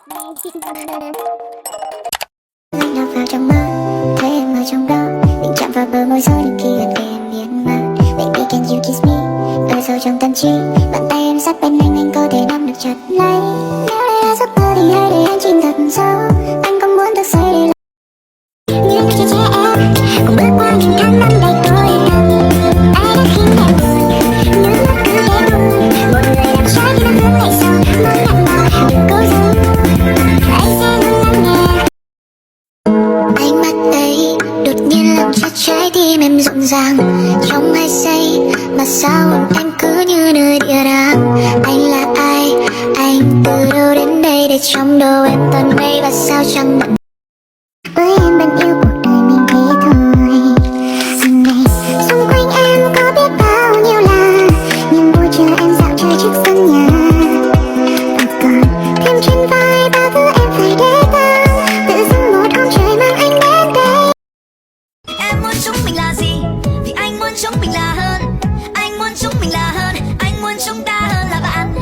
Anh đọc vào trong mơ, thấy em ở trong đó, định chạm vào bờ môi rơi đến khi gần kề em biến mất. Baby can you kiss me, ở sâu trong tâm trí, bàn tay em sát bên anh có thể nắm được chặt lấy. Nếu đây là giấc mơ thì hãy để anh chìm thật sâu, anh có muốn thức dậy để như anh cho trẻ em, cùng bước qua những tháng năm đầy tôi đau. Ai đã khiến em buồn, nước mắt cứ ghé buồn, một người làm trái khi nó hướng lại sau, mong nhận mà đừng cố giữ, anh sẽ luôn lắng nghe. Ánh mắt ấy đột nhiên làm cho trái tim em rộn ràng trong 2 giây, mà sao em cứ như nơi địa đàng. Anh là ai, anh từ đâu đến đây để trong đầu em toàn mây và sao chẳng bận. Với em vẫn yêu cuộc đời mình thế thôi. Dừng này xung quanh em có biết bao nhiêu là những buổi trưa em dạo chơi trước sân nhà, và còn thêm trên vai bao thứ em phải để tâm. Tự dưng một hôm trời mang anh đến đây. Em muốn chúng mình là gì? Vì anh muốn chúng mình là hơn. Anh muốn chúng mình là hơn. Anh muốn chúng ta hơn là bạn.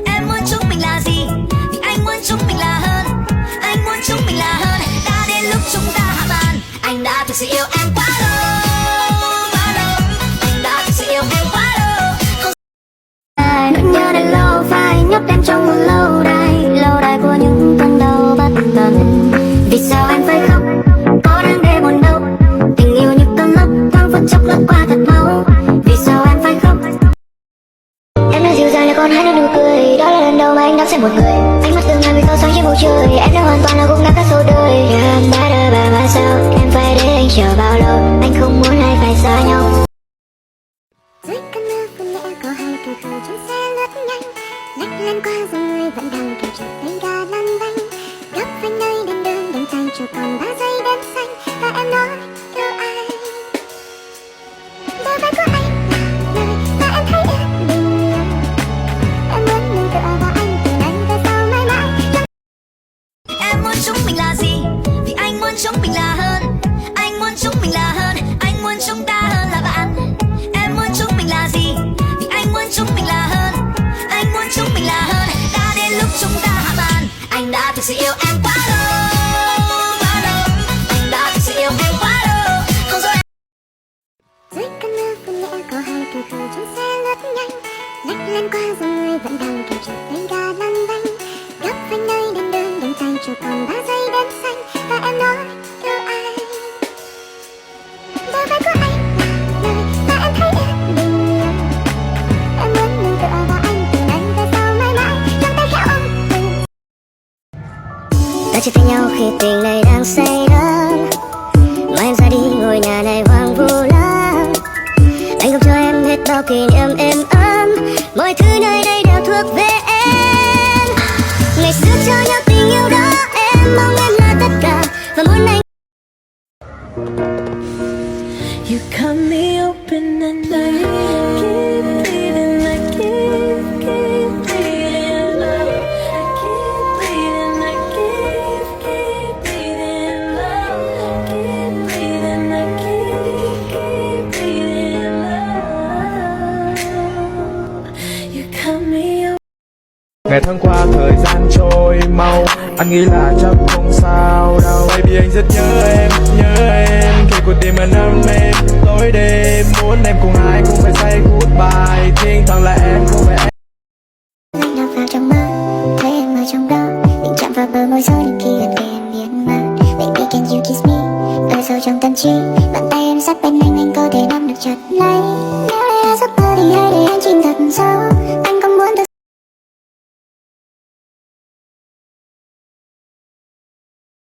Em muốn chúng mình là gì? Vì anh muốn chúng mình là hơn. Anh muốn chúng mình là hơn. Đã đến lúc chúng ta hạ màn. Anh đã thực sự yêu em quá lâu, quá lâu. Anh đã thực sự yêu em quá lâu. Không... Nỗi nhớ đã lâu phải nhốt em trong một lâu đài của những cơn đau bất tận. Vì sao anh phải khóc? Có đang để buồn đâu? Tình yêu như cơn lốc thoáng phút chốc lướt qua thật mau. Vì sao anh phải khóc? Em đã dịu dàng là con hát nên nụ cười. Đó là lần đầu mà anh đón xem một người. Ánh mắt từng ngày vì sao sáng trên bầu trời. Em đã hoàn toàn là cũng đã cắt sâu đời. Em đã đợi bà mà sao? Em phải để anh chờ bao lâu? Anh không muốn hai phải xa nhau. Dưới cơn mưa có lẽ có hai cơn khờ trong xe lướt nhanh, lách lên qua dòng người vẫn đang kêu chợt tay ga lăn bánh. Gấp với nơi đen đơn đành tay cho còn 3 giây đêm xanh, và em nói yêu anh. Đôi vai của anh là nơi mà em thấy em bình yên. Em muốn nương tựa vào anh từ nay về sau mãi mãi. Em muốn chúng mình là gì? Vì anh muốn chúng mình là hơn. Anh muốn chúng mình là hơn. Anh muốn chúng ta hơn là bạn. Em muốn chúng mình là gì? Vì anh muốn chúng mình là hơn. Anh muốn chúng mình là hơn. Đã đến lúc chúng ta hạ màn. Anh đã thực sự yêu em quá lâu, quá lâu. Anh đã thực sự yêu em quá lâu. Không dối em. Dưới cơn mưa có lẽ có hai cơn khờ trong xe lướt nhanh, lách lên qua dòng người vẫn đang kêu chợt tay ga lăn bánh. Gấp với nơi đen đơn đành tay cho còn 3 giây đêm xanh, và em nói yêu anh. Đôi vai của anh là nơi mà em thấy em bình yên. Em muốn nương tựa vào anh từ nay về sau mãi mãi, trong tay khẽ ôm mình. Ta chia tay nhau khi tình này đang say đắm, mà em ra đi ngôi nhà này hoang vu lắm. Anh không cho em hết bao kỷ niệm êm ấm, mọi thứ nơi đây đều thuộc về em. Ngày xưa cho nhau tình yêu đó, em mong em là tất cả và muốn anh. You cut me open and I keep bleeding, I keep bleeding love. I keep bleeding, I keep bleeding love. Keep bleeding, I keep bleeding love. You cut me open. Ngày tháng qua thời gian trôi mau, anh nghĩ là chắc không sao đâu. Baby anh rất nhớ em khi cuộc tìm mà nắm em tối đêm. Muốn em cùng ai cũng phải say goodbye, thiên thần là em không phải em. Anh đọc vào trong mơ, thấy em ở trong đó, định chạm vào bờ môi rơi đến khi gần kề em biến mất. Baby can you kiss me, ở sâu trong tâm trí, bàn tay em sát bên anh có thể nắm được chặt lấy.